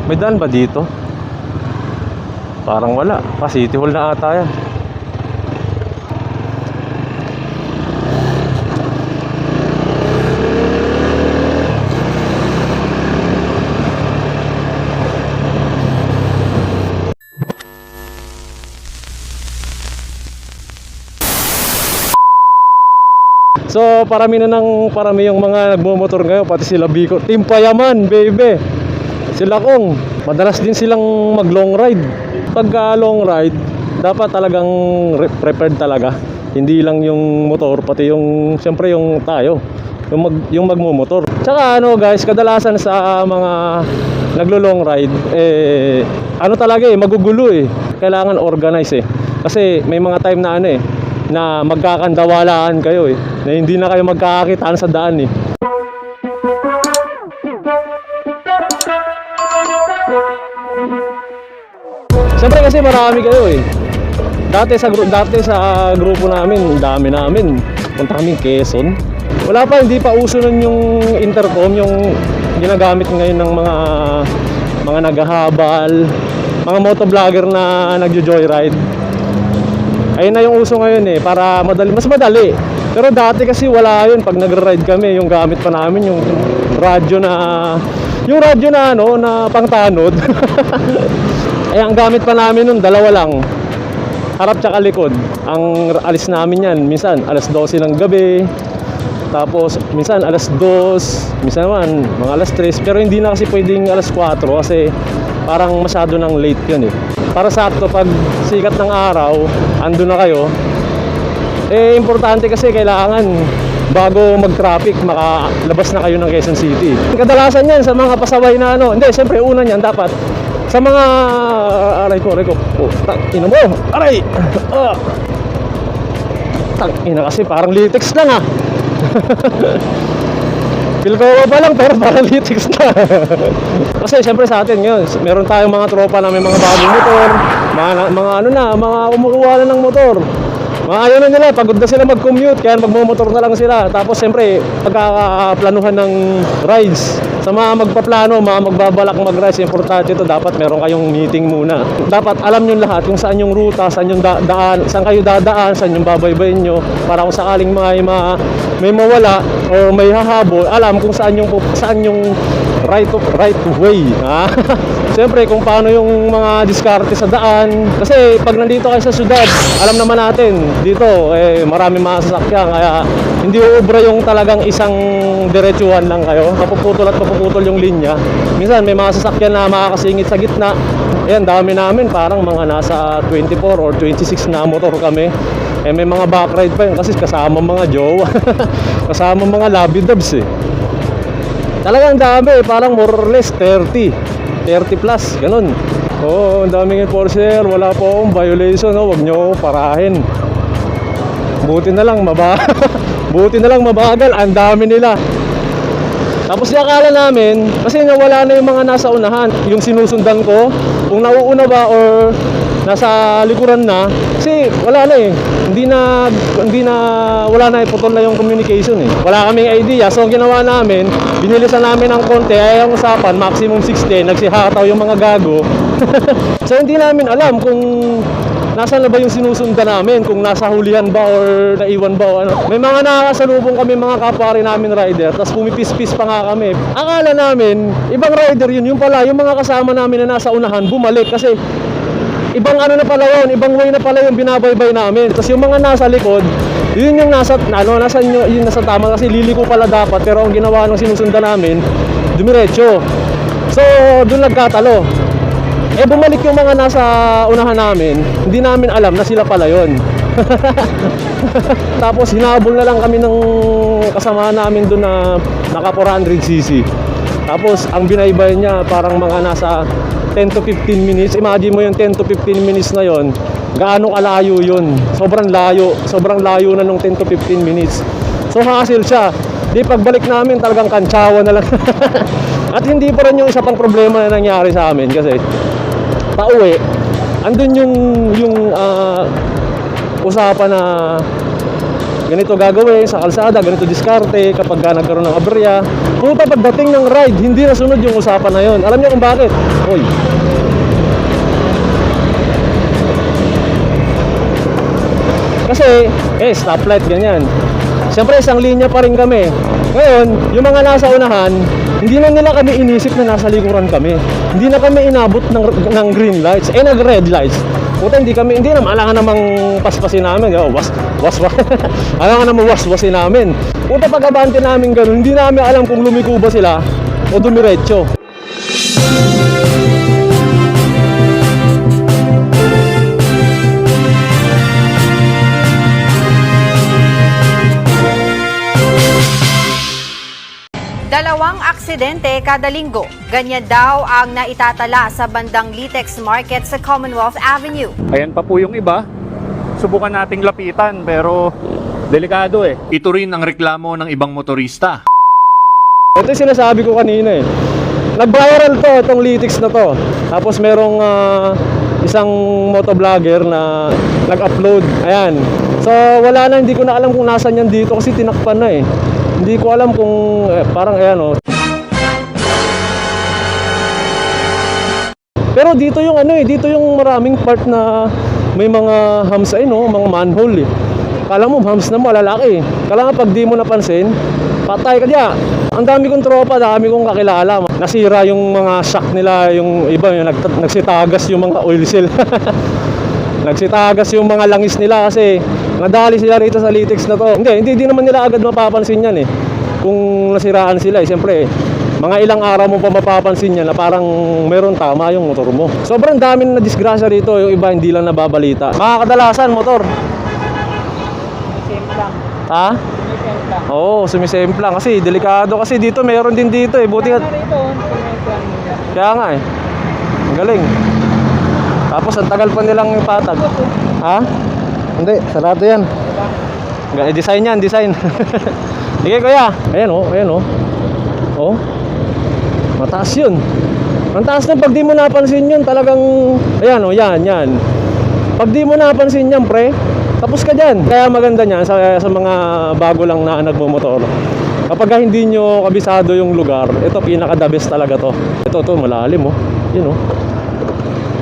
May daan ba dito? Parang wala. City Hall na ata yan. So parami yung mga nagmumotor ngayon, pati sila Biko. Team Payaman, baby. Sila Kong, madalas din silang mag long ride. Pagka long ride, dapat talagang prepared talaga. Hindi lang yung motor, pati yung siyempre yung tayo, yung magmumotor. Tsaka ano guys, kadalasan sa mga naglo-long ride, ano talaga magugulo Kailangan organize Kasi may mga time na na magkakandawalaan kayo na hindi na kayo magkakakitaan sa daan Siyempre kasi marami kayo Dati sa grupo namin, dami namin. Punta kami Quezon. Wala pa, hindi pa uso nun yung intercom, yung ginagamit ngayon ng mga naghahabal, mga motovlogger na nagjo-joyride. Ayun na yung uso ngayon para mas madali. Pero dati kasi wala yun. Pag nagre-ride kami, yung gamit pa namin yung radyo na na pangtanod. Ang gamit pa namin nun, dalawa lang. Harap tsaka likod. Ang alis namin yan, minsan alas 12 ng gabi. Tapos minsan alas 2, minsan naman mga alas 3. Pero hindi na kasi pwedeng alas 4 kasi parang masyado nang late yun Para sakto pag sikat ng araw, andun na kayo. Importante kasi kailangan bago mag-traffic, makalabas na kayo ng Quezon City. Kadalasan yan sa mga pasaway na hindi, siyempre una niyan dapat sa mga aray ko. Oh, ina mo. Aray. Ina kasi parang latex lang Pilkowa pa lang pero parang latex na. Kasi siyempre sa atin ngayon, meron tayong mga tropa na may mga bagong motor, mga kumukuha na ng motor. Ayaw na nila, pagod na sila mag-commute, kaya magmumotor na lang sila. Tapos siyempre, pagkakaplanuhan ng rides, sa mga magpaplano, mga magbabalak mag-rides, importante ito, dapat meron kayong meeting muna. Dapat alam nyo lahat kung saan yung ruta, saan yung daan, saan kayo dadaan, saan yung babaybayin nyo, para kung sakaling may mawala o may hahabol, alam kung saan yung right way. Siyempre kung paano yung mga diskarte sa daan. Kasi pag nandito kayo sa syudad, alam naman natin dito marami mga sasakyan, kaya hindi uubra yung talagang isang diretsuhan lang kayo. Mapuputol yung linya. Minsan may mga sasakyan na makakasingit sa gitna. Ayan, dami namin, parang mga nasa 24 or 26 na motor kami. May mga backride pa yun kasi kasama mga jowa. Kasama mga labidabs Talagang dami, parang more or less 30 plus, ganun. Ang daming enforcer, wala po akong violation, wag nyo parahin. Buti na lang mabagal, ang dami nila. Tapos akala namin, kasi nawala na yung mga nasa unahan, yung sinusundan ko, kung nauuna ba or nasa likuran na, kasi wala na wala na putol na yung communication Wala kaming idea, so ang ginawa namin, binilisan namin ng konti, ay ang usapan, maximum 60, nagsihataw yung mga gago. So hindi namin alam kung nasaan na ba yung sinusundan namin, kung nasa hulihan ba or naiwan ba o ano. May mga nakakasalubong kami mga kapwa rin namin rider, tapos pumipis-pis pa nga kami. Akala namin, ibang rider yun pala, yung mga kasama namin na nasa unahan, bumalik kasi ibang na pala yun, ibang way na pala yung binabaybay namin. Tapos yung mga nasa likod, yun yung nasa tama kasi liliko pala dapat, pero ang ginawa ng sinusundan namin, dumiretso. So, doon nagkatalo. Bumalik yung mga nasa unahan namin, hindi namin alam na sila pala yun. Tapos hinabol na lang kami ng kasama namin doon na naka 400cc. Tapos ang binaybay niya parang mga nasa 10 to 15 minutes. Imagine mo yung 10 to 15 minutes na yon, gaano kalayo yun. Sobrang layo na nung 10 to 15 minutes. So hassle siya. Di pagbalik namin talagang kantsawa na lang. At hindi pa rin yung isa pang problema na nangyari sa amin kasi pauwi, andun yung usapan na ganito gagawin sa kalsada, ganito diskarte kapag nagkaroon ng aberya. Puta, pagdating ng ride, hindi nasunod yung usapan na yon. Alam niyo kung bakit? Oy. Kasi, stoplight, ganyan. Siyempre, isang linya pa rin kami. Ngayon, yung mga nasa unahan, hindi na nila kami inisip na nasa likuran kami. Hindi na kami inabot ng green lights. Nag-red lights. Puta, hindi naman, alangan namang paspasin namin. Was. Alangan namang waswasin namin. Puta, pag-abante namin ganun, hindi namin alam kung lumiko ba sila o dumiretso. Dalawang aksidente kada linggo. Ganyan daw ang naitatala sa bandang Litex Market sa Commonwealth Avenue. Ayan pa po yung iba. Subukan nating lapitan pero delikado eh. Ito rin ang reklamo ng ibang motorista. Ito yung sinasabi ko kanina eh. Nag-viral to, itong Litex na to. Tapos merong isang motovlogger na nag-upload. Ayan. So wala na, hindi ko na alam kung nasan yan dito kasi tinakpan na eh. Hindi ko alam kung parang ayan oh. Pero dito yung dito yung maraming part na may mga hams mga manhole eh. Kala mo hams na malalaki. Kala nga pag di mo napansin, patay ka diya. Ang dami kong tropa, dami kong kakilala. Nasira yung mga shock nila, yung iba yung nagsitagas yung mga oil seal. Nagsitagas yung mga langis nila kasi nadali sila rito sa Litex na to. Hindi naman nila agad mapapansin yan eh. Kung nasiraan sila siyempre mga ilang araw mo pa mapapansin yan na parang meron tama yung motor mo. Sobrang dami na disgrasya rito, yung iba hindi lang nababalita. Mga kadalasan motor. Sumisemplang. Ha? Sumisemplang. Oo, sumisemplang kasi delikado kasi dito meron din dito eh. Buti Kaya na rito, sumisemplang nila. kaya nga eh. Ang galing. Tapos ang tagal pa nilang ipatag. Ha? Hindi, sarado yan. Design yan, design. Sige kuya. Ayan oh, ayan oh. Oh. Mataas yun. Ang taas na pag di mo napansin yun, talagang ayan oh, yan. Pag di mo napansin yan, pre, tapos ka dyan. Kaya maganda niyan sa mga bago lang na nagmumotor. Kapag hindi nyo kabisado yung lugar, ito pinaka the best talaga to. Ito malalim oh. Yun oh.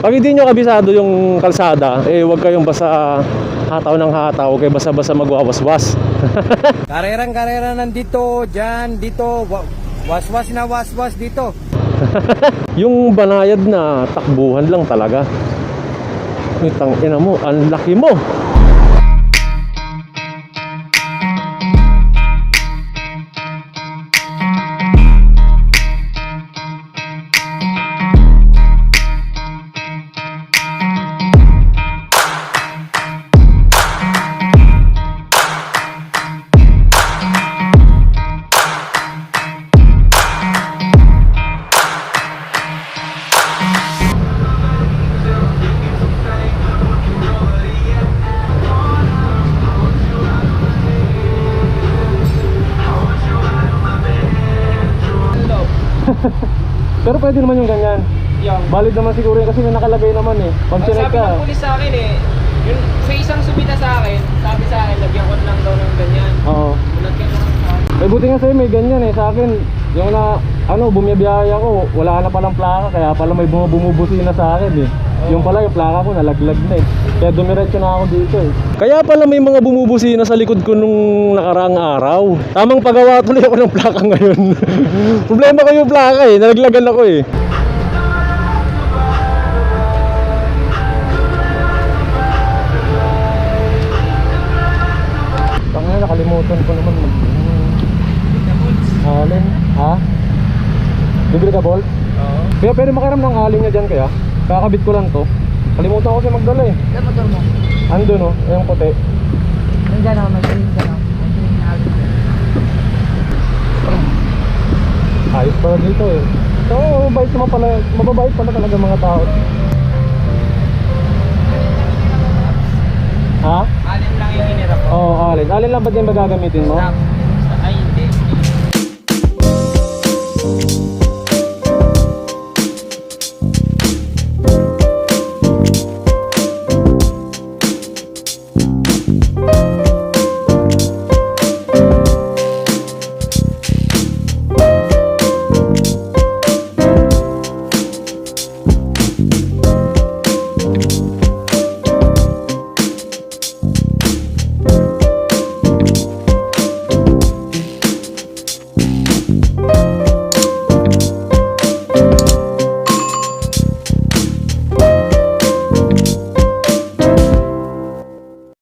Pag hindi nyo kabisado yung kalsada, huwag kayong basta hataw ng hataw, okay, basta-basta magwawaswas. Karera nandito, dyan, dito. Waswas na waswas dito. Yung banayad na takbuhan lang talaga. Itang ina mo, ang laki mo. Pero pwede naman yung ganyan. Yung. Valid naman siguro yun kasi may nakalagay naman eh. Pag Ang chinek sabi ka. ng pulis sa akin yung sa isang subida sa akin, sabi sa akin, lagyan ko lang daw ng ganyan. Oo. Lagyan ko lang sa akin. Buti nga sa'yo may ganyan eh. Sa akin, yung bumiyabiyaya ko, wala na palang plaka. Kaya pala may bumubuti na sa akin eh. Yung pala yung plaka ko nalaglag na eh. Kaya dumiretso na ako dito eh. Kaya pala may mga bumubusina sa likod ko nung nakaraang araw. Tamang pagawa tuloy ako ng plaka ngayon. Problema ko yung plaka eh. Nalaglagan ako eh. Tangina, nakalimutan ko naman mag... Alin? Ha? Bibili ka bolt? Oo. Kaya pwede makiram ng alin niya dyan kaya? Kakabit ko lang to. Kalimutan ko siya magdala eh. Saan motor mo? Ando no, yung puti. Nandiyan ako, may siling dyan ako. May siling na agad. Ayos pala dito eh. So, mababait pala talaga mga tao. Ha? Alin lang yung hinirap ko. Oo, alin. Alin lang ba din ba gagamitin mo? Ay, hindi.